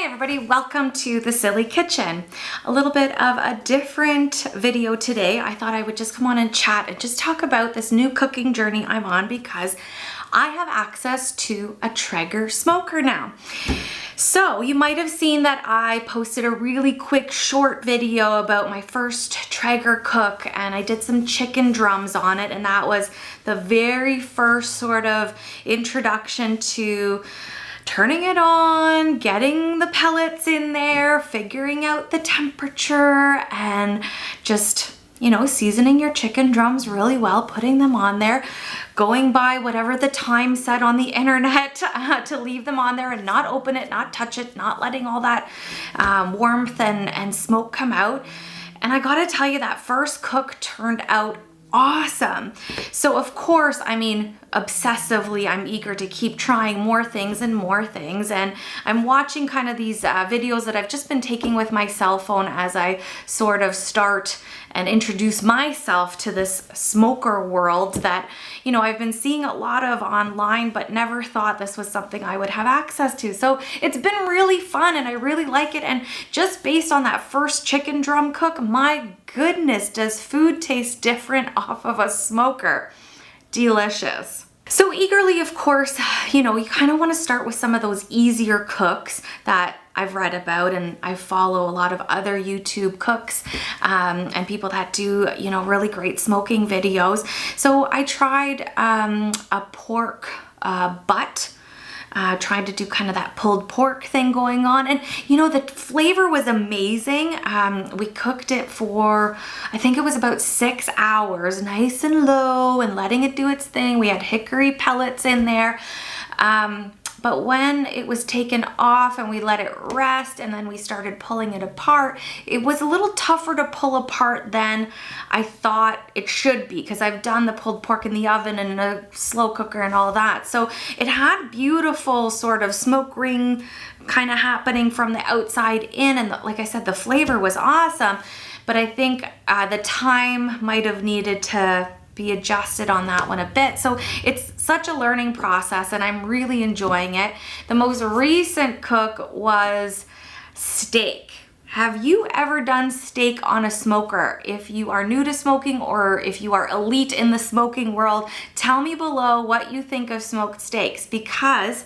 everybody, welcome to the Silly Kitchen. A little bit of a different video today. I thought I would just come on and chat and just talk about this new cooking journey I'm on because I have access to a Traeger smoker now. So you might have seen that I posted a really quick short video about my first Traeger cook, and I did some chicken drums on it, and that was the very first sort of introduction to turning it on, getting the pellets in there, figuring out the temperature, and just, you know, seasoning your chicken drums really well, putting them on there, going by whatever the time said on the internet to leave them on there and not open it, not touch it, not letting all that warmth and smoke come out. And I gotta tell you, that first cook turned out awesome. So of course, I mean, obsessively, I'm eager to keep trying more things, and I'm watching kind of these videos that I've just been taking with my cell phone as I sort of start and introduce myself to this smoker world that, you know, I've been seeing a lot of online, but never thought this was something I would have access to. So it's been really fun and I really like it. And just based on that first chicken drum cook, my goodness, does food taste different off of a smoker. Delicious. So eagerly, of course, you know, you kind of want to start with some of those easier cooks that I've read about, and I follow a lot of other YouTube cooks and people that do, you know, really great smoking videos. So I tried a pork butt. Trying to do kind of that pulled pork thing going on, and you know, the flavor was amazing. We cooked it for, I think it was about 6 hours, nice and low, and letting it do its thing. We had hickory pellets in there. But when it was taken off and we let it rest and then we started pulling it apart, it was a little tougher to pull apart than I thought it should be, because I've done the pulled pork in the oven and in a slow cooker and all that. So it had beautiful sort of smoke ring kind of happening from the outside in, and like I said, the flavor was awesome. But I think the time might have needed to be adjusted on that one a bit. So it's such a learning process and I'm really enjoying it. The most recent cook was steak. Have you ever done steak on a smoker? If you are new to smoking or if you are elite in the smoking world, tell me below what you think of smoked steaks, because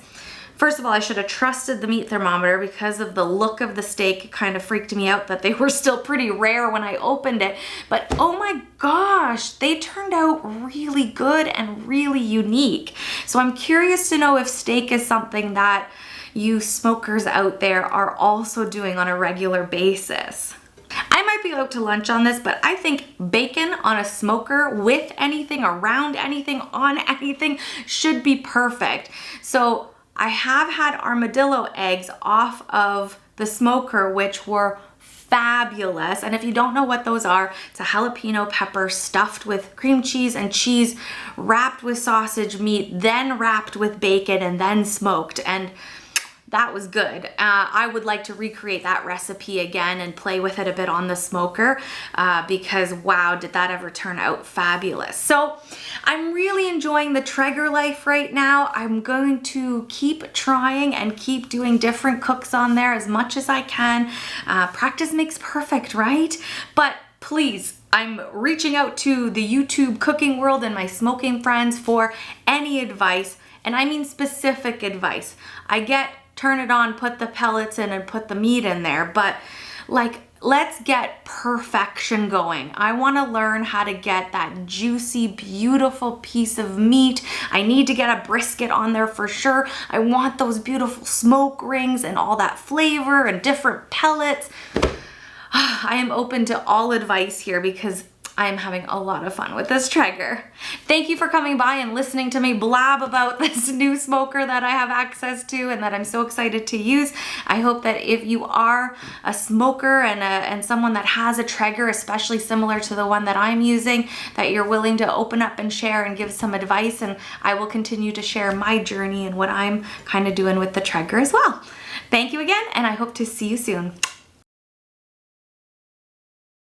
first of all, I should have trusted the meat thermometer because of the look of the steak. It kind of freaked me out that they were still pretty rare when I opened it. But oh my gosh, they turned out really good and really unique. So I'm curious to know if steak is something that you smokers out there are also doing on a regular basis. I might be out to lunch on this, but I think bacon on a smoker with anything, around anything, on anything should be perfect. So I have had armadillo eggs off of the smoker, which were fabulous. And if you don't know what those are, it's a jalapeno pepper stuffed with cream cheese and cheese, wrapped with sausage meat, then wrapped with bacon, and then smoked. And that was good. I would like to recreate that recipe again and play with it a bit on the smoker because wow, did that ever turn out fabulous. So I'm really enjoying the Traeger life right now. I'm going to keep trying and keep doing different cooks on there as much as I can. Practice makes perfect, right? But please, I'm reaching out to the YouTube cooking world and my smoking friends for any advice, and I mean specific advice. I get turn it on, put the pellets in, and put the meat in there, but like, let's get perfection going. I want to learn how to get that juicy, beautiful piece of meat. I need to get a brisket on there for sure. I want those beautiful smoke rings and all that flavor and different pellets. I am open to all advice here because I'm having a lot of fun with this Traeger. Thank you for coming by and listening to me blab about this new smoker that I have access to and that I'm so excited to use. I hope that if you are a smoker and someone that has a Traeger, especially similar to the one that I'm using, that you're willing to open up and share and give some advice, and I will continue to share my journey and what I'm kind of doing with the Traeger as well. Thank you again, and I hope to see you soon.